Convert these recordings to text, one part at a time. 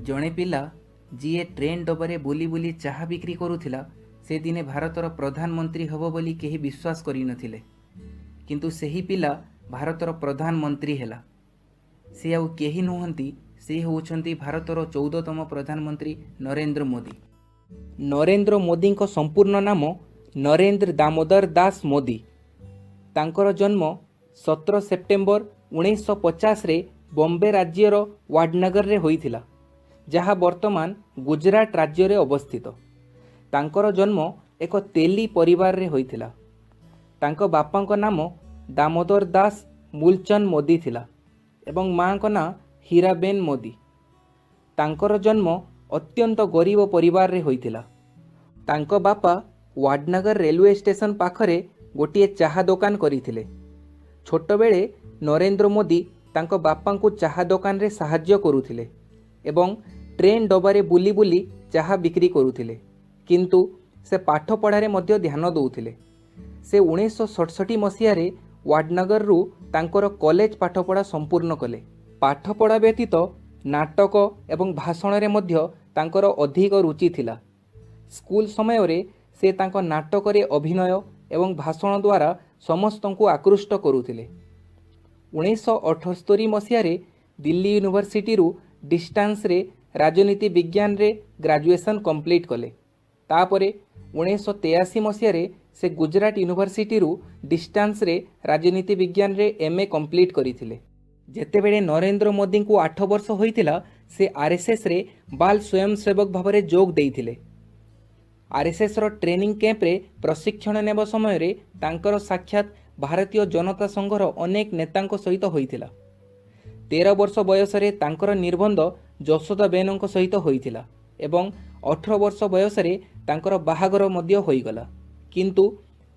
जड़े पिला जी ट्रेन डबारे बुली बुली चाहा बिक्री करुथिला से दिने भारतर प्रधानमंत्री हब बोली केही विश्वास करि नथिले, किंतु सेही पिला भारतर प्रधानमंत्री हेला। से आउ केही नुहंती, से होउछंती भारतर 14तम प्रधानमंत्री नरेंद्र मोदी। नरेंद्र मोदी को संपूर्ण नाम नरेंद्र दामोदर दास मोदी। तांकर जन्म 17 सेप्टेम्बर 1950 रे बॉम्बे राज्यर वाडनगर रे होइथिला, जहाँ वर्तमान गुजरात राज्य रे अवस्थित। तांकर जन्म एक तेली परिवार रे होइथिला। तांको बापा को नाम दामोदर दास मूलचंद मोदी थिला एवं माँ को नाम हीराबेन मोदी। तांकर जन्म अत्यंत गरीब परिवार रे होइथिला। तांको बापा वाडनगर रेलवे स्टेशन पाखरे गोटिए चाहा दुकान करिथिले। छोट बेले नरेंद्र मोदी तांको बापा को चाहा दुकान रे सहाय्य करुथिले एवं ट्रेन डबारे बुली बुली चाहा बिक्री करुथिले, किंतु से पाठ पढ़ारे मध्य ध्यान दउथिले। से 1967 मसीह वाडनगर रु तांकर कॉलेज पाठपढ़ा संपूर्ण कले। पाठपढ़ा व्यतीत नाटक एवं भाषण रे मध्य तांकर अधिक रुचि थिला। स्कूल समय रे से तांको नाटक रे अभिनय एवं भाषण द्वारा समस्त को आकृष्ट करुथिले। 1978 मसीह दिल्ली यूनिवर्सिटी रु डिस्टेंस रे राजनीति विज्ञान रे ग्रेजुएशन कंप्लीट कले। तापरे 1983 मसीह से गुजरात यूनिवर्सिटी रु डिस्टेंस रे राजनीति विज्ञान रे एमए कंप्लीट करिथिले। जेतेबेले नरेंद्र मोदी को 8 वर्ष होइतिला, से आरएसएस रे बाल स्वयंसेवक भावरे जोग देइथिले। आरएसएस रो ट्रेनिंग कैंप रे प्रशिक्षण नेब समय रे तांकर साक्षात भारतीय जनता संघर अनेक नेतांको सहित होइतिला। 13 वर्ष बयस रे तांकर निर्बंध यशोदाबेनଙ୍କ सहित होइतिला एवं 18 वर्ष बयस रे तांकर बाहागर मध्य होइगला, किंतु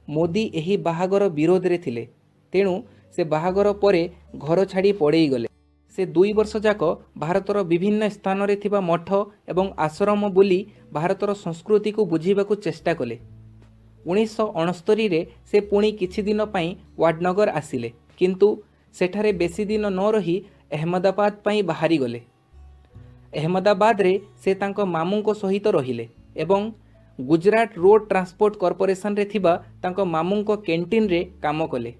मोदी एही बाहागर विरोध रे थिले। तेणु से बाहागर परे घर छाड़ी पड़ेई गले। से 2 वर्ष जाक भारतर विभिन्न स्थान रे थिबा मठ एवं आश्रम बुली भारतर संस्कृति को बुझीबाकू चेष्टा कले। 1969 रे से पुणी किछि दिन पई वाडनगर आसिले, किंतु सेठारे बेसी दिन न रही अहमदाबाद पई बाहरी गले। अहमदाबाद रे से तांको मामू को सहित रहिले एवं गुजरात रोड ट्रांसपोर्ट कॉर्पोरेशन रे थिबा तांको मामू को कैंटीन रे काम कले।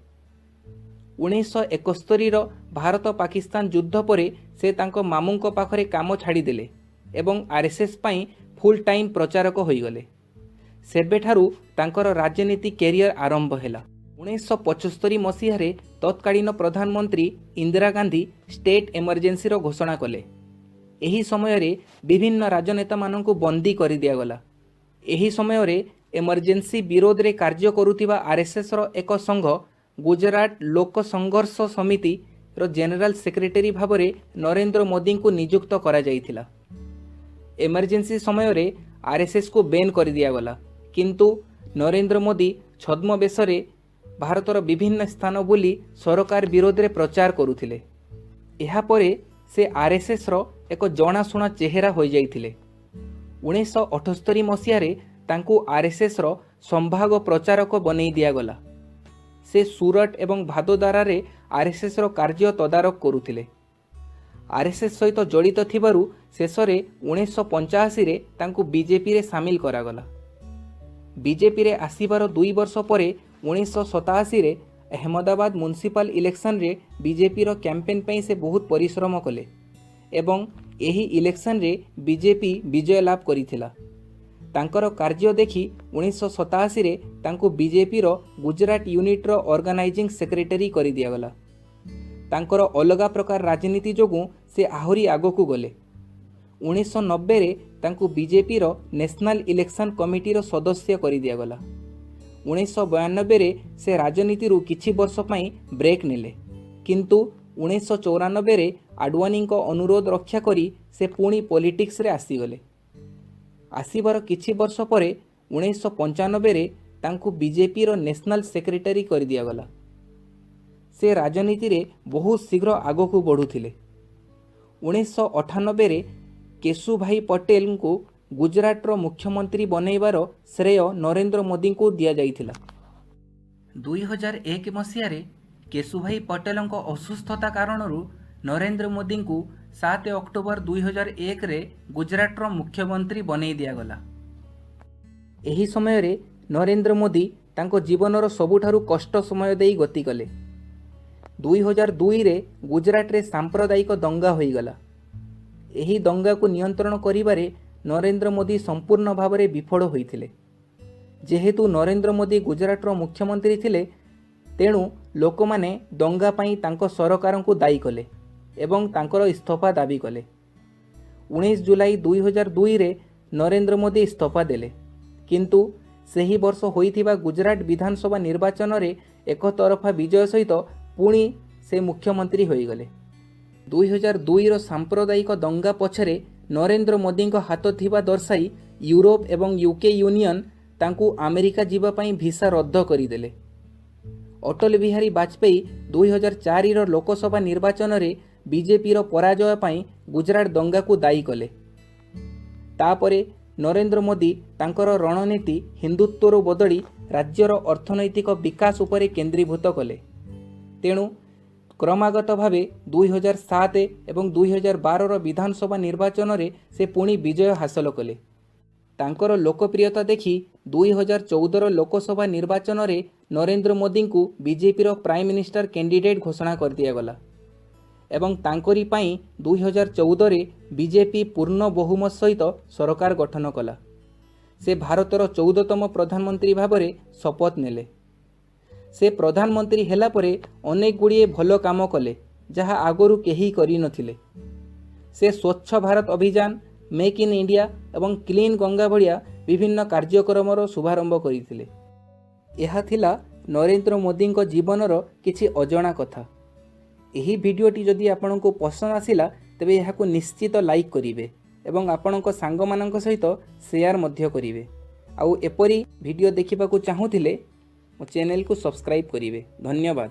1971 रो भारत पाकिस्तान युद्ध परे से तांको मामू को पाखरे काम छाड़ी देले एवं आरएसएस पई फुल टाइम प्रचारक होई गले। सेबेठारु तांकर राजनीति कैरियर आरंभ हेला। 1975 मसीह रे तत्कालीन प्रधानमंत्री इंदिरा गांधी स्टेट इमरजेंसी रो घोषणा कले। एही समय रे विभिन्न राजनेता माननकु बंदी करि दिया गला। एही समय रे इमरजेंसी विरोध रे कार्य करुथिबा आरएसएस रो एक संघ गुजरात लोक संघर्ष समिति रो जनरल सेक्रेटरी भावरे नरेंद्र मोदी को नियुक्त करा जाइथिला। इमरजेंसी समय रे आरएसएस को बैन कर दिया गला, किंतु नरेंद्र मोदी छद्म बेसरे भारतर विभिन्न स्थान बुली सरकार विरोध रे प्रचार करुथिले। एहा परे से आरएसएस रो एक जनाशुना चेहरा हो जाइथिले। 1978 मसीह रे तांकु आरएसएस रो संभाग प्रचारक बनै दिया गला। से सूरत एवं भादोदारा रे आरएसएस रो कार्य तदारक करुथिले। आरएसएस सहित जड़ित थिबारु शेषरे 1985 रे तांकु बीजेपी रे सामिल करागला। बीजेपी रे आसीबार 2 वर्ष परे 1987 रे अहमदाबाद म्युनिसिपल इलेक्शन रे बीजेपी रो कैंपेन पई से बहुत परिश्रम कले एवं एही इलेक्शन रे बीजेपी विजय लाभ करिथिला। तांकर कार्य देखि 1987 रे तांकु बीजेपी रो गुजरात यूनिट रो ऑर्गेनाइजिंग सेक्रेटरी करि दिया गला। तांकर अलगा प्रकार राजनीति जोगु से आहुरी आगकू गले। 1990 रे तांकु बीजेपी रो नेशनल इलेक्शन कमिटी रो सदस्य करि दिया गला। 1992 रे से राजनीति रु किछि वर्ष पई ब्रेक नेले, किंतु 1994 रे आडवाणी को अनुरोध रक्षा करी से पुणी पॉलिटिक्स रे आसीगले। आसीबार किछि वर्ष परे 1995 रे तांकु बीजेपी रो नेशनल सेक्रेटरी कर दिया गला। से राजनीति रे बहुत शीघ्र आगकू बढ़ुथिले। 1998 रे केशुभाई पटेल को गुजरात रो मुख्यमंत्री बनैबार श्रेय नरेंद्र मोदी को दिया जाइथिला। 2001 मसीह रे केशुभाई पटेल असुस्थता कारण नरेंद्र मोदी को 7 अक्टोबर 2001 रे गुजरातर मुख्यमंत्री बनई दिगला। एही समय रे नरेंद्र मोदी तांको जीवनर सबुठारु कष्ट समय देई गति कले। 2002 रे गुजरात रे सांप्रदायिक दंगा होईगला। एही दंगा को नियंत्रण करिबारे नरेंद्र मोदी संपूर्ण भाव में विफल होइथिले। जेहेतु नरेंद्र मोदी गुजरातर मुख्यमंत्री थिले, तेणु लोक माने दंगा पाई तांको सरकार को दायी कले एवं तांकर इस्तीफा दाबी कले। 19 जुलाई 2002 रे नरेंद्र मोदी इस्तीफा देले, किंतु सही वर्ष होइथिबा गुजरात विधानसभा निर्वाचन रे एक तरफा विजय सहित पुणी से मुख्यमंत्री होईगले। 2002 रो सांप्रदायिक दंगा पछरे नरेंद्र मोदी को हाथ थिबा दर्शाई यूरोप एवं यूके यूनियन तांकू अमेरिका जीवा पाई वीसा रद्द करिदेले। अटल बिहारी वाजपेयी 2004 रो लोकसभा निर्वाचन रे बीजेपी रो पराजय पाई गुजरात दंगा को दायी कले। तापरे नरेंद्र मोदी तांकर रणनीति हिंदुत्वर बदली राज्यर अर्थनैतिक विकास उपरे केंद्रीभूत कले। तेणु क्रमागत भावे 2007 एवं 2012 रो विधानसभा निर्वाचन रे से पुणी विजय हासिल कले। तांकर लोकप्रियता देखि 2014 रो लोकसभा निर्वाचन रे नरेंद्र मोदी को बीजेपी रो प्राइम मिनिस्टर कैंडिडेट घोषणा कर दिया गला एवं तांकरी पाई 2014 रे बीजेपी पूर्ण बहुमत सहित सरकार गठन कला। से भारतर 14तम प्रधानमंत्री भाबरे शपथ नेले। से प्रधानमंत्री हेला परे अनेक गुड़िए भल काम कले जहाँ आगरू केही करि नथिले। से स्वच्छ भारत अभियान, मेक इन इंडिया एवं क्लीन गंगा भलिया विभिन्न कार्यक्रमर शुभारंभ करथिले। यह थिला नरेंद्र मोदी जीवनर किछि अजणा कथा। एही भिडियोटी जदि आपनको पसंद आसिला तेबे यहाको निश्चित लाइक करिवे एवं आपणक सांगमानक सहित शेयर मध्य करिवे। आउ एपरी भिडियो देखिबाकू चाहूथिले मो चैनल को सब्सक्राइब करिवे। धन्यवाद।